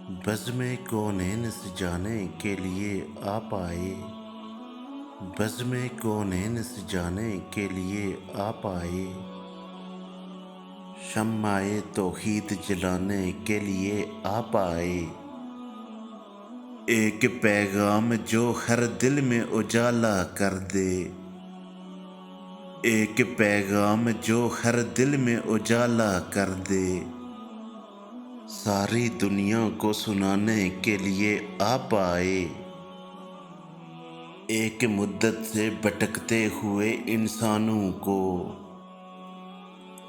بزم کونین سجانے کے لیے آپ آئے، بزم کونین سجانے کے لیے آپ آئے، شمع توحید جلانے کے لیے آپ آئے۔ ایک پیغام جو ہر دل میں اجالا کر دے، ایک پیغام جو ہر دل میں اجالا کر دے، ساری دنیا کو سنانے کے لیے آپ آئے۔ ایک مدت سے بھٹکتے ہوئے انسانوں کو،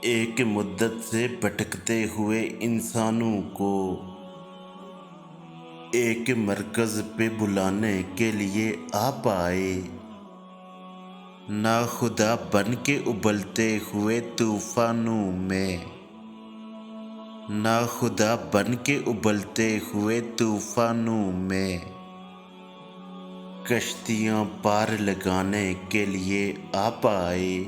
ایک مدت سے بھٹکتے ہوئے انسانوں کو ایک مرکز پہ بلانے کے لیے آپ آئے۔ ناخدا بن کے ابلتے ہوئے طوفانوں میں، ناخدا بن کے ابلتے ہوئے طوفانوں میں کشتیاں پار لگانے کے لیے آپ آئے،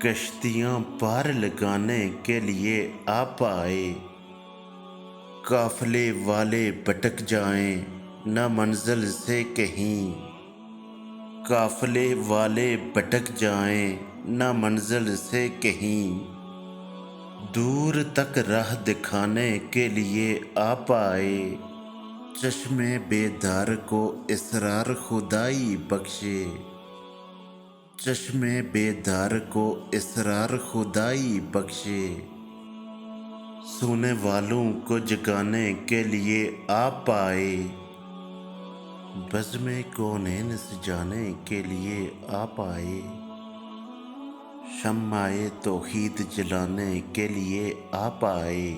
کشتیاں پار لگانے کے لیے آپ آئے۔ قافلے والے بھٹک جائیں نہ منزل سے کہیں، قافلے والے بھٹک جائیں نہ منزل سے کہیں، دور تک راہ دکھانے کے لیے آپ آئے۔ چشم بیدار کو اسرار خدائی بخشے، چشم بیدار کو اسرار خدائی بخشے، سونے والوں کو جگانے کے لیے آپ آئے۔ بزم کونین سجانے کے لیے آپ آئے، شمع توحید جلانے کے لیے آپ آئے۔